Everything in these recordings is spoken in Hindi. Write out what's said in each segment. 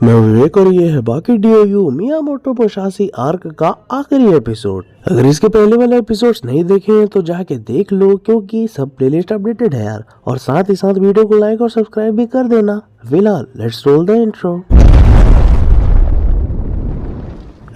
मैं विवेक और ये है बाकी डीओयू मियामोटो मुसाशी आर्क का आखिरी एपिसोड। अगर इसके पहले वाले एपिसोड्स नहीं देखे हैं तो जाके देख लो, क्योंकि सब प्लेलिस्ट अपडेटेड है यार। और साथ ही साथ वीडियो को लाइक और सब्सक्राइब भी कर देना। फिलहाल let's roll the intro.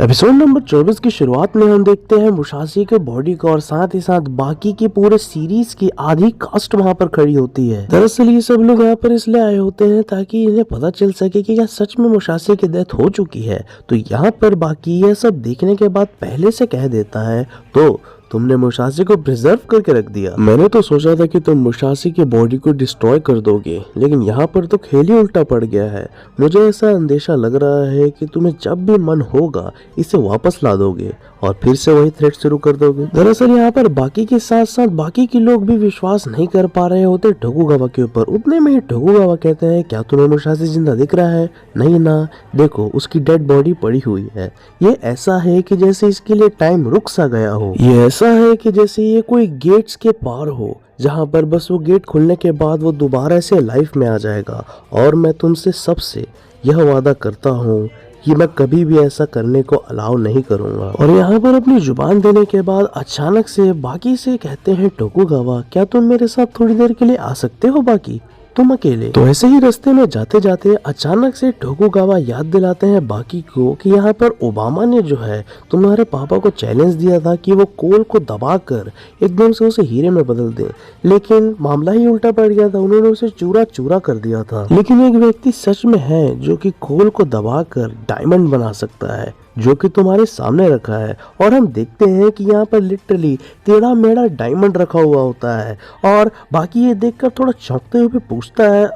Episode number 24 की शुरुआत में हम देखते हैं मुसाशी के बॉडी को और साथ ही साथ बाकी की पूरे सीरीज की आधी कास्ट वहां पर खड़ी होती है। दरअसल ये सब लोग यहाँ पर इसलिए आए होते हैं ताकि इन्हें पता चल सके कि क्या सच में मुसाशी की डेथ हो चुकी है। तो यहाँ पर बाकी यह सब देखने के बाद पहले से कह देता है, तो तुमने मुसाशी को प्रिजर्व करके रख दिया। मैंने तो सोचा था कि तुम मुसाशी की बॉडी को डिस्ट्रॉय कर दोगे, लेकिन यहाँ पर तो खेल ही उल्टा पड़ गया है। मुझे ऐसा अंदेशा लग रहा है कि तुम्हें जब भी मन होगा इसे वापस ला दोगे और फिर से वही थ्रेट शुरू कर दोगे। दरअसल यहाँ पर बाकी के साथ साथ बाकी के लोग भी विश्वास नहीं कर पा रहे होते टोकुगावा के ऊपर। उतने में ही टोकुगावा कहते हैं, क्या तुम्हें मुसाशी जिंदा दिख रहा है? नहीं ना, देखो उसकी डेड बॉडी पड़ी हुई है। ये ऐसा है कि जैसे इसके लिए टाइम रुक सा गया हो। ये ऐसा है कि जैसे ये कोई गेट्स के पार हो, जहाँ पर बस वो गेट खुलने के बाद वो दोबारा से लाइफ में आ जाएगा। और मैं तुमसे सबसे यह वादा करता हूँ कि मैं कभी भी ऐसा करने को अलाउ नहीं करूंगा। और यहाँ पर अपनी जुबान देने के बाद अचानक से बाकी से कहते हैं, टोकुगावा क्या तुम मेरे साथ थोड़ी देर के लिए आ सकते हो? बाकी तुम अकेले। तो ऐसे ही रास्ते में जाते जाते अचानक से टोकुगावा याद दिलाते हैं बाकी को कि यहाँ पर ओबामा ने जो है तुम्हारे पापा को चैलेंज दिया था कि वो कोल को दबाकर एकदम से उसे हीरे में बदल दे, लेकिन मामला ही उल्टा पड़ गया था। उन्होंने उसे चूरा चूरा कर दिया था। लेकिन एक व्यक्ति सच में है जो कि कोल को दबाकर डायमंड बना सकता है, जो कि तुम्हारे सामने रखा है। और हम देखते हैं कि यहाँ पर लिटरली टेढ़ा मेढ़ा डायमंड रखा हुआ होता है। और बाकी ये देखकर थोड़ा चौंकते हुए पूछता है,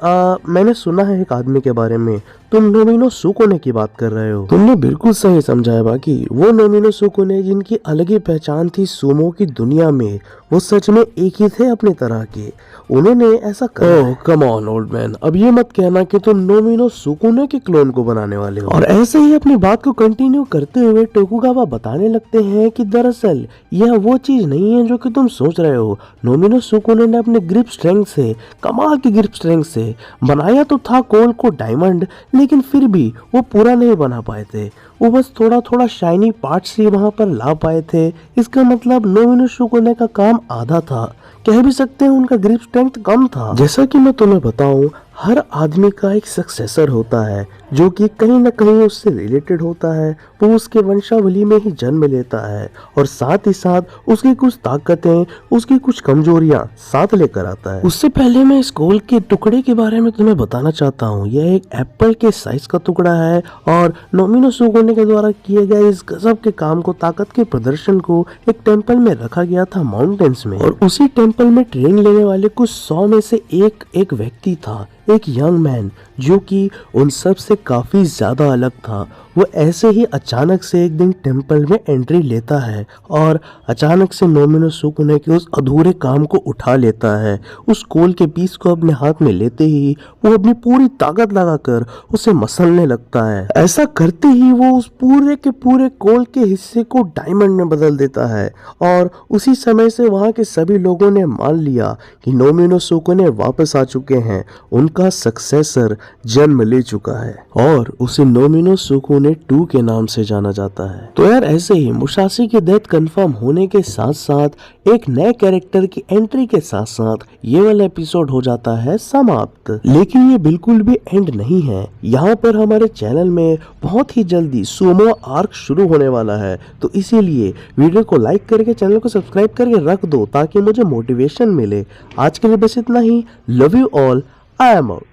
मैंने सुना है एक आदमी के बारे में, तुम नोमिनो सुकोने की बात कर रहे हो? तुमने बिल्कुल सही समझा है बाकी। वो नोमिनो सुकोने जिनकी अलग ही पहचान थी सुमो की दुनिया में, वो सच में एक ही थे अपने तरह के। उन्होंने ऐसा कहा। कम ऑन ओल्ड मैन, अब ये मत कहना कि तुम नोमिनो सुकोने के क्लोन को बनाने वाले हो। और ऐसे ही अपनी बात को कंटिन्यू करते हुए टोकुगावा बताने लगते हैं कि दरअसल यह वो चीज नहीं है जो कि तुम सोच रहे हो। नोमिनो सुकोने ने अपने ग्रिप स्ट्रेंथ से, कमाल की ग्रिप स्ट्रेंथ से बनाया तो था कोल को डायमंड, लेकिन फिर भी वो पूरा नहीं बना पाए थे। वो बस थोड़ा थोड़ा शाइनी पार्ट्स ही वहां पर ला पाए थे। इसका मतलब नोमिनो सुकोने का काम आधा था। कह भी सकते हैं उनका ग्रिप स्ट्रेंथ कम था। जैसा कि मैं तुम्हें बताऊं, हर आदमी का एक सक्सेसर होता है जो कि कहीं न कहीं उससे रिलेटेड होता है। वो उसके वंशावली में ही जन्म लेता है और साथ ही साथ उसकी कुछ ताकतें, उसकी कुछ कमजोरियां साथ लेकर आता है। उससे पहले मैं इस कोल के टुकड़े के बारे में तुम्हें बताना चाहता हूँ। यह एक एप्पल के साइज का टुकड़ा है और नोमिनो सुकोने के द्वारा किए गए इस गजब के काम को, ताकत के प्रदर्शन को एक टेम्पल में रखा गया था माउंटेन्स में। और उसी टेम्पल में ट्रेन लेने वाले कुछ 100 में से एक व्यक्ति था, एक यंग मैन, जो कि उन सब से काफी ज्यादा अलग था। वो ऐसे ही अचानक से एक दिन टेम्पल में एंट्री लेता है और अचानक से नोमिनो सुकोने के उस अधूरे काम को उठा लेता है। उस कोल के पीस को अपने हाथ में लेते ही वो अपनी पूरी ताकत लगाकर उसे मसलने लगता है। ऐसा करते ही वो उस पूरे के पूरे कोल के हिस्से को डायमंड में बदल देता है। और उसी समय से वहां के सभी लोगों ने मान लिया कि नोमिनो सुकोने वापस आ चुके हैं। उनका सक्सेसर जन्म ले चुका है और उसे नोमिनो सुकोने 2 के नाम से जाना जाता है। तो यार ऐसे ही मुसाशी की डेथ कंफर्म होने के साथ साथ एक नए कैरेक्टर की एंट्री के साथ साथ ये वाला एपिसोड हो जाता है समाप्त। लेकिन ये बिल्कुल भी एंड नहीं है। यहाँ पर हमारे चैनल में बहुत ही जल्दी सुमो आर्क शुरू होने वाला है, तो इसीलिए वीडियो को लाइक करके चैनल को सब्सक्राइब करके रख दो ताकि मुझे मोटिवेशन मिले। आज के लिए बस इतना ही। Love you all. I am out.